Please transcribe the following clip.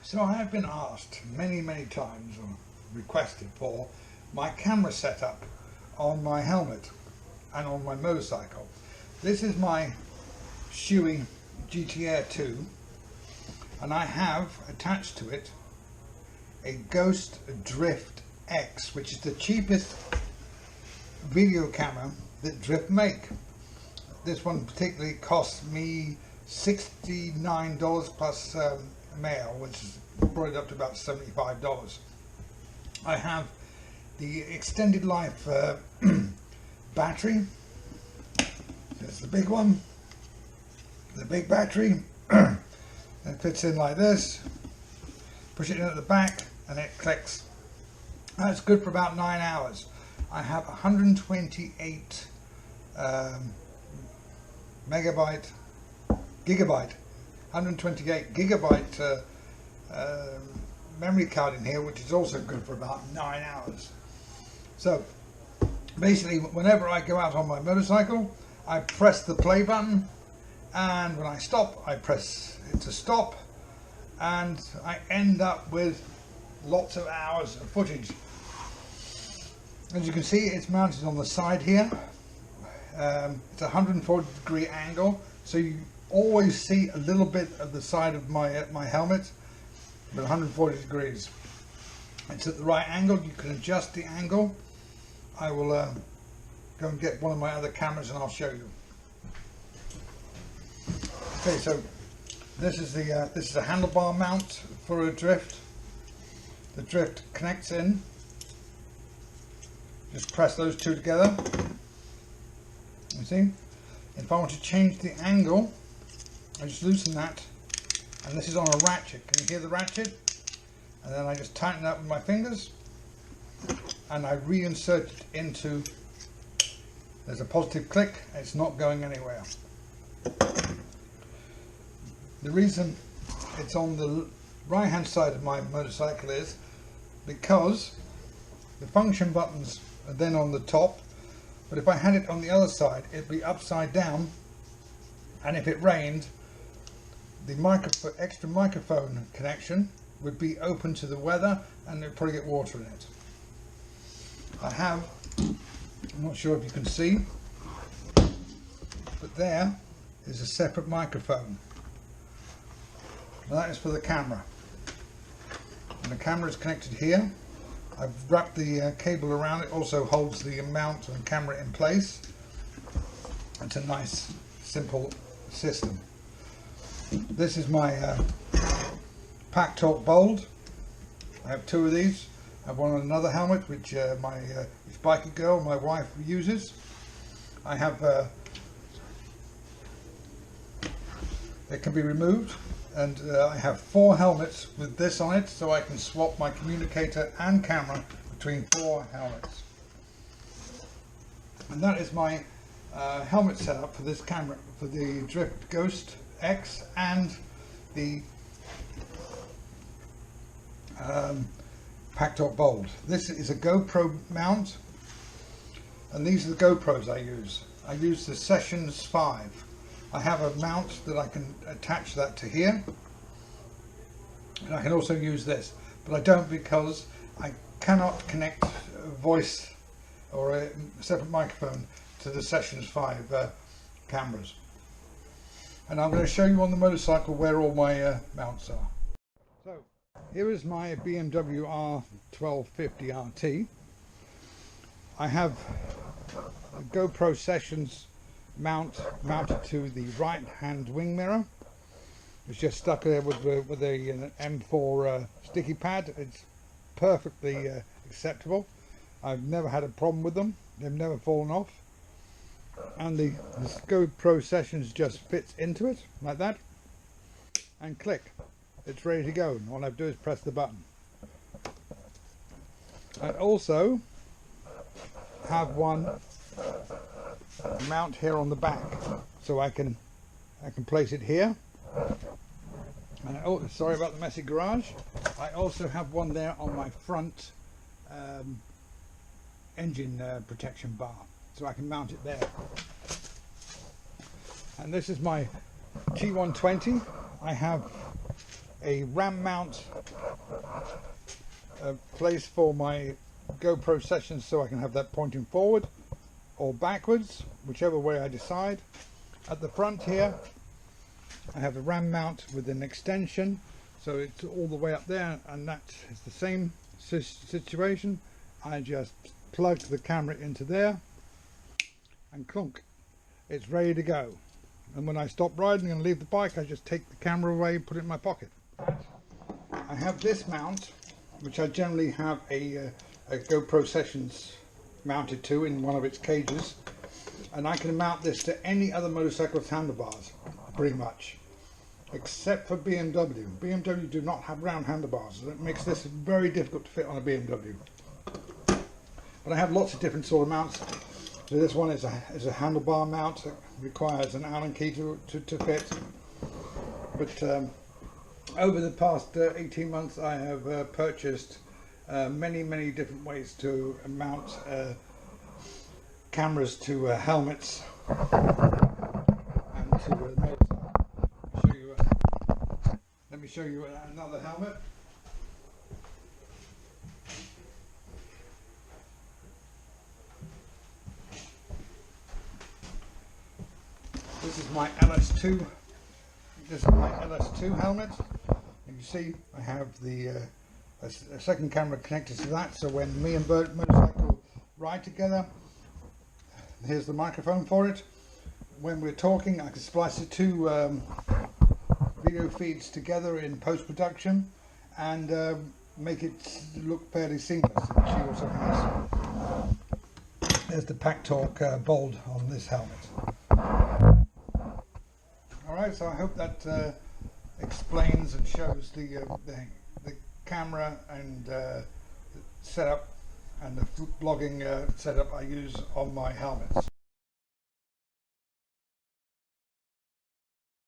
So I have been asked many times, or requested for, my camera setup on my helmet and on my motorcycle. This is my Shoei GT Air 2, and I have attached to it a Ghost Drift X, which is the cheapest video camera that Drift make. This one particularly cost me $69 plus mail, which is brought it up to about $75. I have the extended life battery. There's the big one, the big battery. It fits in like this. Push it in at the back and it clicks. That's good for about 9 hours. I have 128 gigabyte 128 gigabyte memory card in here, which is also good for about 9 hours. So basically, whenever I go out on my motorcycle, I press the play button, and when I stop, I press it to stop, and I end up with lots of hours of footage. As you can see, it's mounted on the side here. It's a 140-degree angle, so you always see a little bit of the side of my helmet, but 140 degrees. It's at the right angle. You can adjust the angle. I will go and get one of my other cameras and I'll show you. Okay, so this is a handlebar mount for a drift. The drift connects in. Just press those two together. You see? If I want to change the angle, I just loosen that, and this is on a ratchet. Can you hear the ratchet? And then I just tighten it up with my fingers, and I reinsert it into. There's a positive click. It's not going anywhere. The reason it's on the right hand side of my motorcycle is because the function buttons are then on the top, but if I had it on the other side, it'd be upside down, and if it rained, the extra microphone connection would be open to the weather, and it'd probably get water in it. I'm not sure if you can see, but there is a separate microphone. Now that is for the camera, and the camera is connected here. I've wrapped the cable around it. Also holds the mount and camera in place. It's a nice, simple system. This is my PACKTALK Bold. I have two of these. I have one on another helmet, which my biker girl, my wife, uses. I have it can be removed, and I have 4 helmets with this on it, so I can swap my communicator and camera between 4 helmets. And that is my helmet setup for this camera, for the Drift Ghost X and the PACKTALK Bold. This is a GoPro mount, and these are the GoPros I use. I use the Sessions 5. I have a mount that I can attach that to here, and I can also use this, but I don't because I cannot connect a voice or a separate microphone to the Sessions 5 cameras. And I'm going to show you on the motorcycle where all my mounts are. So here is my BMW R1250 RT. I have a GoPro Sessions mounted to the right hand wing mirror. It's just stuck there with an M4 sticky pad. It's perfectly acceptable. I've never had a problem with them. They've never fallen off. And the GoPro Sessions just fits into it like that, and click, it's ready to go. All I have to do is press the button. I also have one mount here on the back, so I can place it here. And oh, sorry about the messy garage. I also have one there on my front engine protection bar, so I can mount it there. And this is my T120. I have a ram mount place for my GoPro Sessions, so I can have that pointing forward or backwards, whichever way I decide. At the front here I have a ram mount with an extension, so it's all the way up there, and that is the same situation. I just plug the camera into there and clunk, it's ready to go. And when I stop riding and leave the bike, I just take the camera away, put it in my pocket. I have this mount, which I generally have a GoPro Sessions mounted to in one of its cages, and I can mount this to any other motorcycle's handlebars pretty much, except for BMW. BMW do not have round handlebars. That makes this very difficult to fit on a BMW. But I have lots of different sort of mounts. So this one is a handlebar mount that requires an Allen key to fit. But over the past 18 months I have purchased many different ways to mount cameras to helmets and to motorcycles. Let me show you another helmet. This is my LS2. This is my LS2 helmet. And you see I have the a second camera connected to that, so when me and motorcycle ride together, here's the microphone for it. When we're talking, I can splice the two video feeds together in post-production and make it look fairly seamless. Let me show you something else. There's the PACKTALK bold on this helmet. Alright, so I hope that explains and shows the camera and setup and the vlogging setup I use on my helmets.